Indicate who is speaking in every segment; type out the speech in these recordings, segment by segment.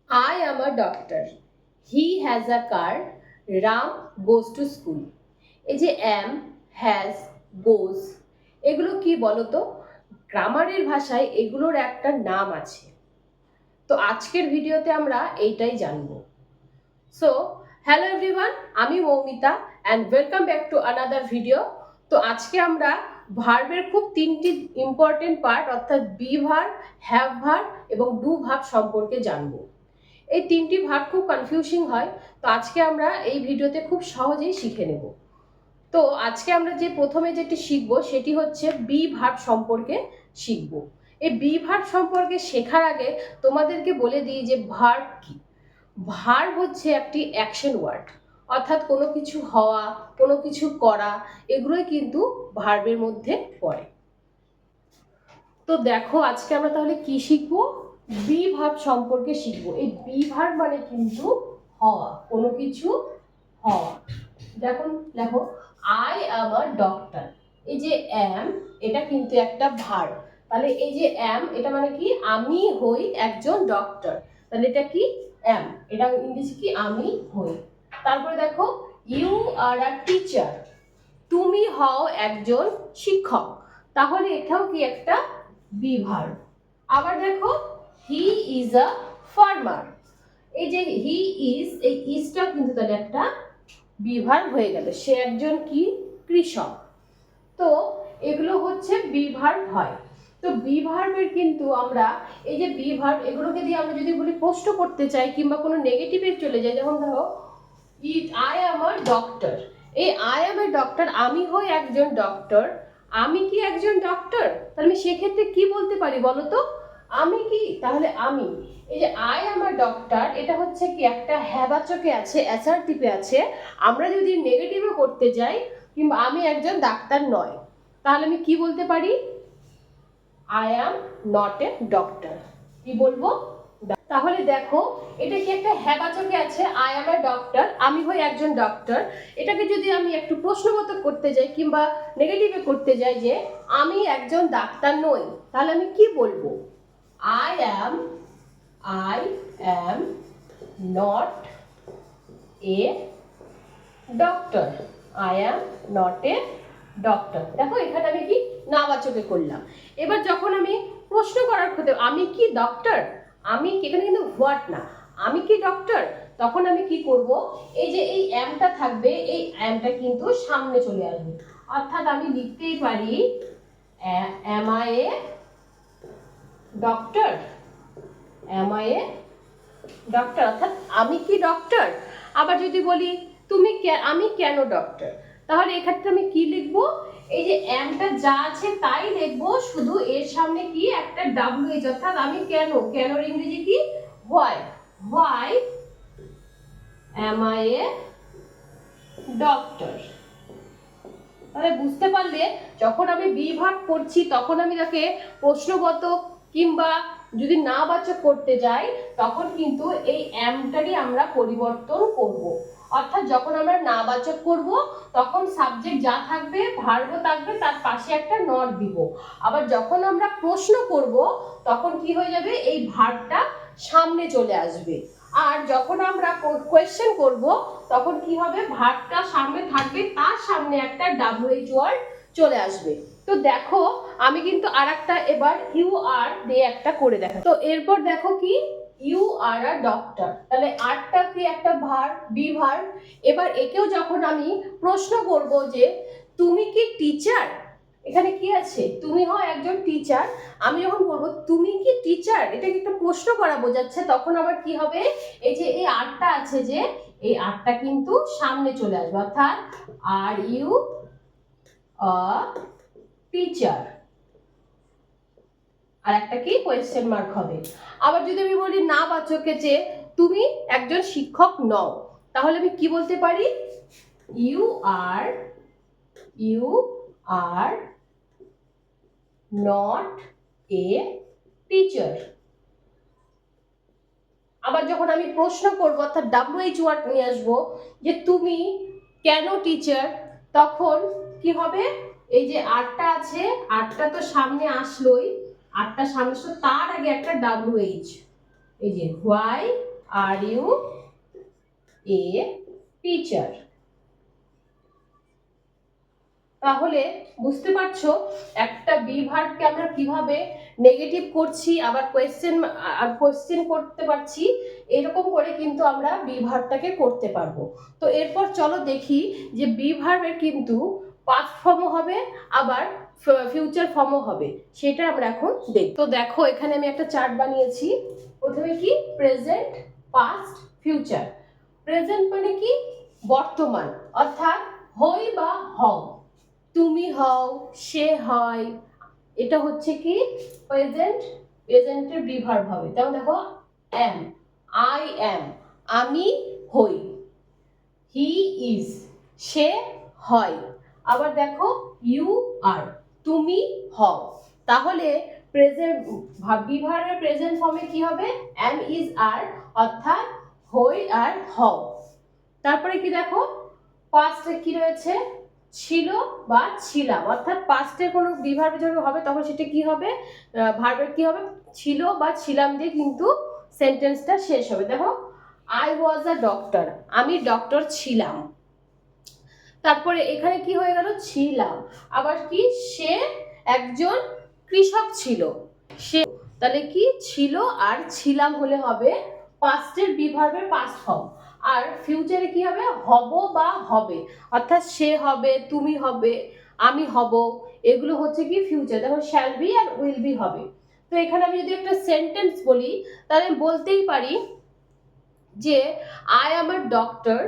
Speaker 1: I am a doctor. He has a car. Ram goes to school. এই যে am, has, goes এগুলো কি বলতো? গ্রামারের ভাষায় এগুলোর একটা নাম আছে। তো আজকের ভিডিওতে আমরা এইটাই জানবো। সো হ্যালো এভরিওয়ান, আমি Moumita and welcome back to another video. তো আজকে আমরা ভার্বের খুব তিনটি ইম্পর্টেন্ট পার্ট অর্থাৎ বি ভার্ব, হ্যাভ ভার্ব এবং ডু ভার্ব সম্পর্কে জানবো। এই তিনটি ভার্ব খুব কনফিউজিং হয়, তো আজকে আমরা এই ভিডিওতে খুব সহজেই শিখে নেব। তো আজকে আমরা যে প্রথমে যেটি শিখবো সেটি হচ্ছে বি ভার্ব সম্পর্কে শিখব। এই বি ভার্ব সম্পর্কে শেখার আগে তোমাদেরকে বলে দিই যে ভার্ব কি। ভার্ব হচ্ছে একটি অ্যাকশন ওয়ার্ড, অর্থাৎ কোনো কিছু হওয়া, কোনো কিছু করা, এগুলোই কিন্তু ভার্বের মধ্যে পড়ে। তো দেখো আজকে আমরা তাহলে কি শিখবো? বি ভার্ব সম্পর্কে শিখবো। এই বি ভার্ব মানে কিন্তু হওয়া, কোনো কিছু হওয়া। দেখুন দেখো, আই অ্যাম আ ডক্টর। এই যে অ্যাম, এটা কিন্তু একটা ভার্ব। তাহলে এই যে অ্যাম, এটা মানে কি? আমি হই একজন ডক্টর। তাহলে এটা কি? অ্যাম। এটা ইংলিশে কি? আমি হই। তারপরে দেখো, ইউ আর আ টিচার। তুমি হও একজন শিক্ষক। তাহলে এটাও কি একটা বি ভার্ব। আবার দেখো, হি ইজ আ ফার্মার। এই যে হি ইজ, এই ইজটা কিন্তু তাহলে একটা বি ভার্ব হয়ে গেল। সে একজন কি? কৃষক। তো এগুলো হচ্ছে বি ভার্ব হয়। তো বি ভার্বের কিন্তু আমরা এই যে বি ভার্ব, এগুলোকে দিয়ে আমরা যদি বলি প্রশ্ন করতে চাই কিংবা কোনো নেগেটিভে চলে যাই, যেমন ধরো আই অ্যাম আ ডক্টর। এই আই অ্যাম এ ডক্টর, আমি হই একজন ডক্টর। আমি কি একজন ডক্টর? তাহলে আমি সেক্ষেত্রে কি বলতে পারি বলো তো? আমি কি? তাহলে আমি, এই যে আই অ্যাম আ ডক্টর, এটা হচ্ছে কি? একটা হ্যাবাচকে আছে, অ্যাসার্টিভে আছে। আমরা যদি নেগেটিভে করতে যাই কিংবা আমি একজন ডাক্তার নয়, তাহলে আমি কি বলতে পারি? I am not a doctor. কি বলবো? তাহলে দেখো, এটা কি? একটা হ্যাবাচকে আছে, আই অ্যাম আ ডক্টর, আমি হই একজন ডক্টর। এটাকে যদি আমি একটু প্রশ্নবোধক করতে যাই কিংবা নেগেটিভে করতে যাই যে আমি একজন ডাক্তার নই, তাহলে আমি কি বলবো? I am not a doctor. I am not a doctor. দেখো এখানে আমি কি? নাবাচকে করলাম। এবার যখন আমি প্রশ্ন করার ক্ষেত্রে আমি কি ডক্টর, আমি কি, এখানে কিন্তু হোয়াট না, আমি কি ডক্টর, তখন আমি কি করব? এই যে এই অ্যামটা থাকবে, এই অ্যামটা কিন্তু সামনে চলে আসবে। অর্থাৎ আমি লিখতেই পারি am I a doctor, am I a doctor, অর্থাৎ আমি কি ডক্টর। আবার যদি বলি তুমি আমি কেন ডক্টর, তাহলে এক্ষেত্রে আমি কি লিখবো? এই যে অ্যামটা যা আছে তাই লিখবো, শুধু এর সামনে কি? একটা ডাব্লিউএইচ, অর্থাৎ আমি কেন, কেনর ইংরেজি কি? Why am I a doctor. তাহলে বুঝতে পারলে, যখন আমি বি ভার্ব করছি তখন আমি তাকে প্রশ্নবোধক কিংবা যদি নাবাচক করতে যাই, তখন কিন্তু এই অ্যামটারই আমরা পরিবর্তন করব। অর্থাৎ যখন আমরা নাবাচক করব তখন সাবজেক্ট যা থাকবে, ভার্বও থাকবে, তার পাশে একটা নট দিব। আবার যখন আমরা প্রশ্ন করব তখন কি হয়ে যাবে? এই ভার্বটা সামনে চলে আসবে। আর যখন আমরা কোয়েশ্চেন করব তখন কি হবে? ভার্বটা সামনে থাকবে, তার সামনে একটা ডাব্লিউএইচ ওয়ার্ড চলে আসবে। তো দেখো আমি কিন্তু আরেকটা এবার ইউ আর দিয়ে একটা করে দেখা। তো এরপর দেখো কি? You are a doctor. তাহলে আরটা কি? একটা ভার্ব, বি ভার্ব। এবার একেও যখন আমি প্রশ্ন করব যে তুমি কি টিচার, এখানে কি আছে? তুমি হও একজন টিচার। আমি যখন বলবো তুমি কি টিচার, এটা কি একটা প্রশ্ন করা বোঝাচ্ছে, তখন আবার কি হবে? এই যে এই আরটা আছে, যে এই আরটা কিন্তু সামনে চলে আসবে, অর্থাৎ আর ইউ আ টিচার, আর একটা কি? কোয়েশ্চেন মার্ক হবে। আবার যদি আমি বলি না বাচকে যে তুমি একজন শিক্ষক নও, তাহলে আমি কি বলতে পারি? You are not a teacher. আবার যখন আমি প্রশ্ন করব, অর্থাৎ ডাব্লিউএইচ ওয়ার্ড নিয়ে আসবো, যে তুমি কেন টিচার, তখন কি হবে? এই যে আরটা আছে, আরটা তো সামনে আসলোই, আরটা সামনে আসলো, তার আগে একটা ডাব্লিউএইচ, এই যে why are you a teacher? তাহলে বুঝতে পারছো একটা বি ভার্বকে আমরা কিভাবে নেগেটিভ করছি, আবার কোয়েশ্চেন করতে পারছি। এরকম করে কিন্তু আমরা বি ভার্বটাকে করতে পারবো। তো এরপর চলো দেখি যে বি ভার্বের কিন্তু পাস্ট ফর্মও হবে, আবার ফিউচার ফর্মও হবে, সেটা আমরা এখন দেখব। তো দেখো এখানে আমি একটা চার্ট বানিয়েছি। প্রথমে কি প্রেজেন্ট, পাস্ট, ফিউচার। প্রেজেন্ট মানে কি বর্তমান, অর্থাৎ হই বা হও, তুমি হও, সে হয়, এটা হচ্ছে কি প্রেজেন্ট। প্রেজেন্টের বি ভার্ব হবে। তাহলে দেখো অ্যাম, আই অ্যাম, আমি হই। হি ইজ, সে হয়। আবার দেখো ইউ আর, তুমি হও। তাহলে প্রেজেন্ট বি ভার্বের প্রেজেন্ট ফর্মে কি হবে অ্যাম ইজ আর, অর্থাৎ হই আর হও। তারপরে কি দেখো পাস্টে কি রয়েছে ছিল বা ছিলাম, অর্থাৎ পাস্টে কোনো বি ভার্ব যখন হবে তখন সেটা কি হবে ভার্বের কি হবে ছিল বা ছিলাম দিয়ে কিন্তু সেন্টেন্সটা শেষ হবে। দেখো আই ওয়াজ আ ডক্টর, আমি ডক্টর ছিলাম। তারপরে এখানে কি হয়ে গেল ছিলাম, আবার কি সে একজন কৃষক ছিল, সে, তাহলে কি ছিল আর ছিলাম হলে হবে পাস্টের বি ভার্বের পাস্ট ফর্ম। আর ফিউচারে কি হবে হব বা হবে, অর্থাৎ সে হবে, তুমি হবে, আমি হব, এগুলো হচ্ছে কি ফিউচার। দেখো শ্যাল বি আর উইল বি হবে। তো এখানে আমি যদি একটা সেন্টেন্স বলি তাহলে আমি বলতেই পারি যে আই অ্যাম আ ডক্টর,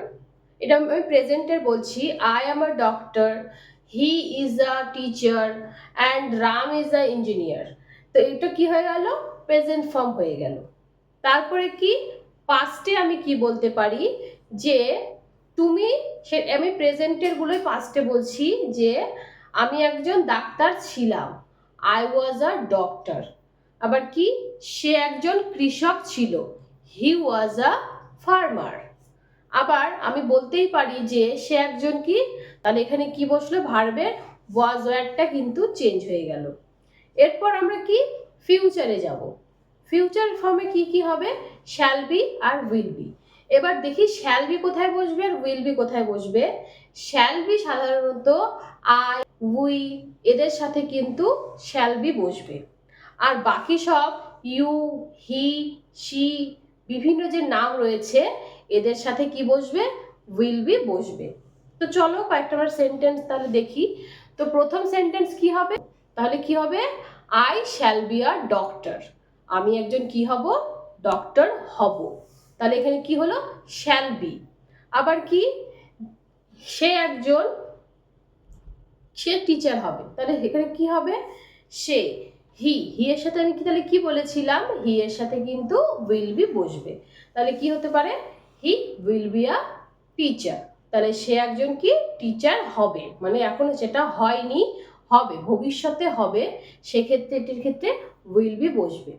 Speaker 1: এটা আমি প্রেজেন্টের বলছি, I am a doctor, he is a teacher and Ram is a engineer. তো এটা কি হয়ে গেল প্রেজেন্ট ফর্ম হয়ে গেল। তারপরে কি পাস্টে আমি কি বলতে পারি যে তুমি, সে আমি প্রেজেন্টের গুলোই পাস্টে বলছি যে আমি একজন ডাক্তার ছিলাম, আই ওয়াজ আ ডক্টর। আবার কি সে একজন কৃষক ছিল, হি ওয়াজ আ ফার্মার। আবার আমি বলতেই পারি যে সে একজন কি, তাহলে এখানে কি বসলো ভার্বের ওয়াজ ওয়্যারটা কিন্তু চেঞ্জ হয়ে গেল। এরপর আমরা কি ফিউচারে যাব। ফিউচার ফর্মে কি কি হবে শ্যাল বি আর উইল বি। এবার দেখি শ্যাল বি কোথায় বসবে আর উইল বি কোথায় বসবে। শ্যাল বি সাধারণত আই, উই এদের সাথে কিন্তু শ্যাল বি বসবে, আর বাকি সব ইউ, হি, শি বিভিন্ন যে নাম রয়েছে এদের সাথে কি বসবে উইল বি বসবে। তো চলো কয়েকটা আমরা সেন্টেন্স তাহলে দেখি। তো প্রথম সেন্টেন্স কি হবে, তাহলে কি হবে I shall be a doctor, আমি একজন কি হব ডক্টর হব। তাহলে এখানে কি হলো শ্যাল বি। আবার কি সে একজন, সে টিচার হবে, তাহলে এখানে কি হবে সে, হি, হি এর সাথে আমি কি তাহলে কি বলেছিলাম হি এর সাথে কিন্তু উইল বি বসবে। তাহলে কি হতে পারে he will be a teacher, তাহলে সে একজন কি টিচার হবে, মানে এখন সেটা হয়নি হবে ভবিষ্যতে হবে, সেক্ষেত্রে এটির ক্ষেত্রে উইল বি বসবে।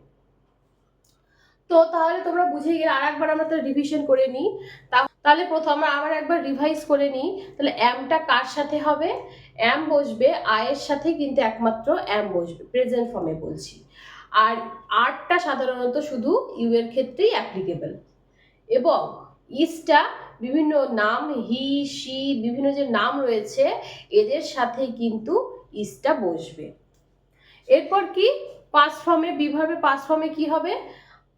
Speaker 1: তো তাহলে তোমরা বুঝে গেলে, আর একবার আমরা তো রিভিশন করে নিই। তাহলে প্রথম আমরা আবার একবার রিভাইজ করে নিই। তাহলে অ্যামটা কার সাথে হবে অ্যাম বসবে, আয়ের সাথে কিন্তু একমাত্র অ্যাম বসবে প্রেজেন্ট ফর্মে বলছি। আর আরটা সাধারণত শুধু ইউ এর ক্ষেত্রেই অ্যাপ্লিকেবল, এবং ইসটা বিভিন্ন নাম হি, শি বিভিন্ন যে নাম রয়েছে এদের সাথে কিন্তু ইসটা বসবে। এরপর কি পাস্ট ফর্মে বি ভার্বের পাস্ট ফর্মে কি হবে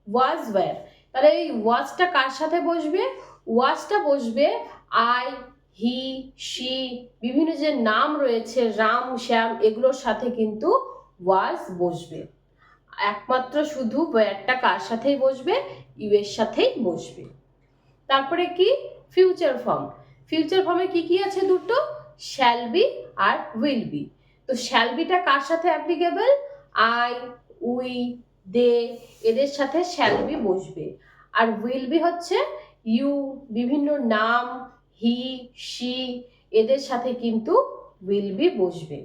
Speaker 1: ওয়াজ ওয়্যার। তাহলে এই ওয়াজটা কার সাথে বসবে, ওয়াজটা বসবে আই, হি, শি বিভিন্ন যে নাম রয়েছে রাম, শ্যাম এগুলোর সাথে কিন্তু ওয়াজ বসবে। একমাত্র শুধু ওয়্যারটা কার সাথেই বসবে ইউ এর সাথেই বসবে। তারপরে কি ফিউচার ফর্ম, ফিউচার ফর্মে কি কি আছে দুটো শ্যাল বি আর উইল বি। তো শ্যাল বিটা কার সাথে অ্যাপ্লিকেবল আই, উই, দে এদের সাথে শ্যাল বি বসবে। আর উইল বি হচ্ছে ইউ বিভিন্ন নাম হি, শি এদের সাথে কিন্তু উইল বি বসবে।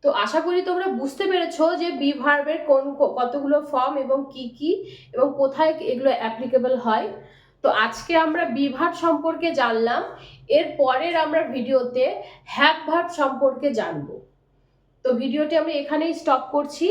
Speaker 1: তো আশা করি তোমরা বুঝতে পেরেছো যে বি ভার্বের কোন কতগুলো ফর্ম এবং কি কি এবং কোথায় এগুলো অ্যাপ্লিকেবল হয়। তো আজকে আমরা বি ভার্ব সম্পর্কে জানলাম, এর পরের আমরা ভিডিওতে হ্যাভ ভার্ব সম্পর্কে জানবো। তো ভিডিওটি আমি এখানেই স্টপ করছি।